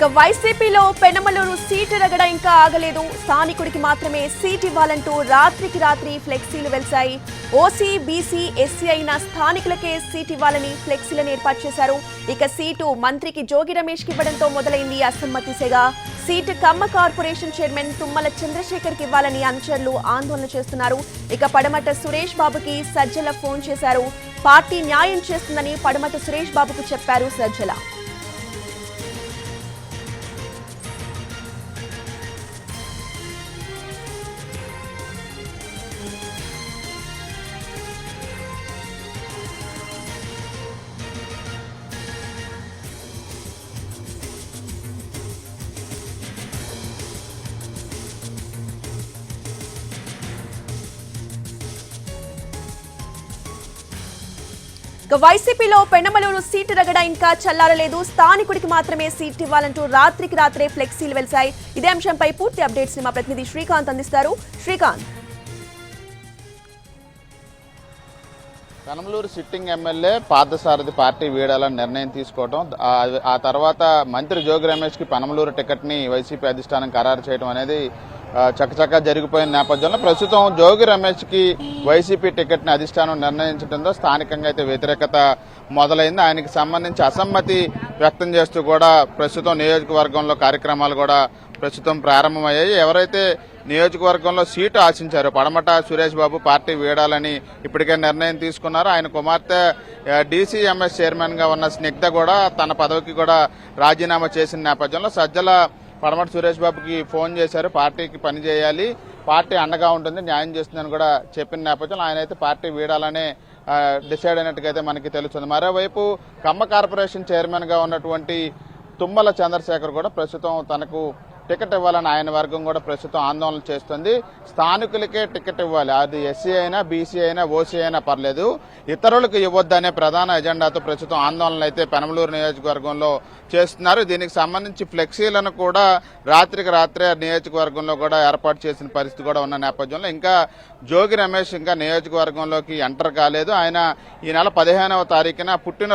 ఇక వైసీపీలో పెనమలూరు సీటు రగడ ఇంకా ఆగలేదు. స్థానికుడికి మాత్రమే సీట్ ఇవ్వాలంటూ రాత్రికి రాత్రి ఫ్లెక్సీలు వెలిశాయి. ఓసీ, బీసీ, ఎస్సీ అయిన స్థానికులకే సీట్ ఇవ్వాలని ఫ్లెక్సీలను ఏర్పాటు చేశారు. ఇక సీటు మంత్రికి జోగి రమేష్ కి ఇవ్వడంతో మొదలైంది అసమ్మతి సెగ. సీటు కమ్మ కార్పొరేషన్ చైర్మన్ తుమ్మల చంద్రశేఖర్ కి ఇవ్వాలని అనుచరులు ఆందోళన చేస్తున్నారు. ఇక పడమట సురేష్ బాబుకి సజ్జల ఫోన్ చేశారు. పార్టీ న్యాయం చేస్తుందని పడమట సురేష్ బాబుకు చెప్పారు సజ్జల. వైసీపీలో పెనమలూరు సీటు రగడ ఇంకా చల్లారలేదు. స్థానికుడికి మాత్రమే సీట్ ఇవ్వాలంటూ రాత్రికి రాత్రే ఫ్లెక్సీలు వెలిశాయి. ఇదే అంశంపై పూర్తి అప్డేట్స్ ని మా ప్రతినిధి శ్రీకాంత్ అందిస్తారు. Srikanth, Penamaluru sitting MLA Parthasarathy party వీడాలని నిర్ణయం తీసుకోవడం, ఆ తర్వాత మంత్రి జోగి రమేష్ కి పెనమలూరు టికెట్ ని వైసీపీ అధిష్టానం ఖరారు చేయడం అనేది చకచకా జరిగిపోయిన నేపథ్యంలో ప్రస్తుతం జోగి రమేష్ కి వైసీపీ టికెట్ ని అధిష్టానం నిర్ణయించడంతో స్థానికంగా అయితే వ్యతిరేకత మొదలైంది. ఆయనకి సంబంధించి అసమ్మతి వ్యక్తం చేస్తూ కూడా ప్రస్తుతం నియోజకవర్గంలో కార్యక్రమాలు కూడా ప్రస్తుతం ప్రారంభమయ్యాయి. ఎవరైతే నియోజకవర్గంలో సీటు ఆశించారో పడమట సురేష్ బాబు పార్టీ వీడాలని ఇప్పటికే నిర్ణయం తీసుకున్నారు. ఆయన కుమార్తె డీసీఎంఎస్ చైర్మన్ గా ఉన్న స్నిగ్ధ కూడా తన పదవికి కూడా రాజీనామా చేసిన నేపథ్యంలో సజ్జల పడమట సురేష్ బాబుకి ఫోన్ చేశారు. పార్టీకి పనిచేయాలి, పార్టీ అండగా ఉంటుంది, న్యాయం చేస్తుందని కూడా చెప్పిన నేపథ్యంలో ఆయన అయితే పార్టీ వీడాలనే డిసైడ్ అయినట్టుగా అయితే మనకి తెలుస్తుంది. మరోవైపు కమ్మ కార్పొరేషన్ చైర్మన్ గా ఉన్నటువంటి తుమ్మల చంద్రశేఖర్ కూడా ప్రస్తుతం తనకు టికెట్ ఇవ్వాలని ఆయన వర్గం కూడా ప్రస్తుతం ఆందోళన చేస్తుంది. స్థానికులకే టికెట్ ఇవ్వాలి, అది ఎస్సీ అయినా, బీసీ అయినా, ఓసీ అయినా పర్లేదు, ఇతరులకు ఇవ్వద్దనే ప్రధాన ఎజెండాతో ప్రస్తుతం ఆందోళనలు అయితే పెనమలూరు నియోజకవర్గంలో చేస్తున్నారు. దీనికి సంబంధించి ఫ్లెక్సీలను కూడా రాత్రికి రాత్రే నియోజకవర్గంలో కూడా ఏర్పాటు చేసిన పరిస్థితి కూడా ఉన్న నేపథ్యంలో ఇంకా జోగి రమేష్ ఇంకా నియోజకవర్గంలోకి ఎంటర్ కాలేదు. ఆయన ఈ నెల 15వ తారీఖున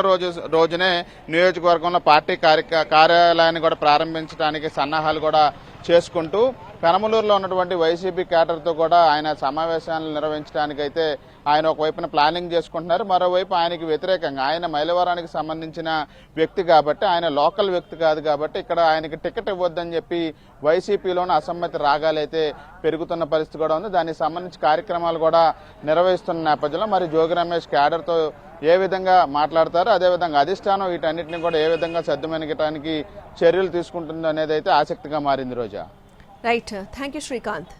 రోజునే నియోజకవర్గంలో పార్టీ కార్యాలయాన్ని కూడా ప్రారంభించడానికి సన్నాహాలు కూడా చేసుకుంటూ పెనమలూరులో ఉన్నటువంటి వైసీపీ క్యాడర్తో కూడా ఆయన సమావేశాలను నిర్వహించడానికి అయితే ఆయన ఒకవైపున ప్లానింగ్ చేసుకుంటున్నారు. మరోవైపు ఆయనకి వ్యతిరేకంగా, ఆయన మైలవరానికి సంబంధించిన వ్యక్తి కాబట్టి, ఆయన లోకల్ వ్యక్తి కాదు కాబట్టి ఇక్కడ ఆయనకి టికెట్ ఇవ్వద్దని చెప్పి వైసీపీలోని అసమ్మతి రాగాలైతే పెరుగుతున్న పరిస్థితి కూడా ఉంది. దానికి సంబంధించి కార్యక్రమాలు కూడా నిర్వహిస్తున్న నేపథ్యంలో మరి జోగి రమేష్ క్యాడర్తో ఏ విధంగా మాట్లాడతారు, అదేవిధంగా అధిష్టానం వీటన్నిటిని కూడా ఏ విధంగా సద్దుమణిగటానికి చర్యలు తీసుకుంటుందో అనేది అయితే ఆసక్తిగా మారింది. రోజా, రైట్, థ్యాంక్ యూ శ్రీకాంత్.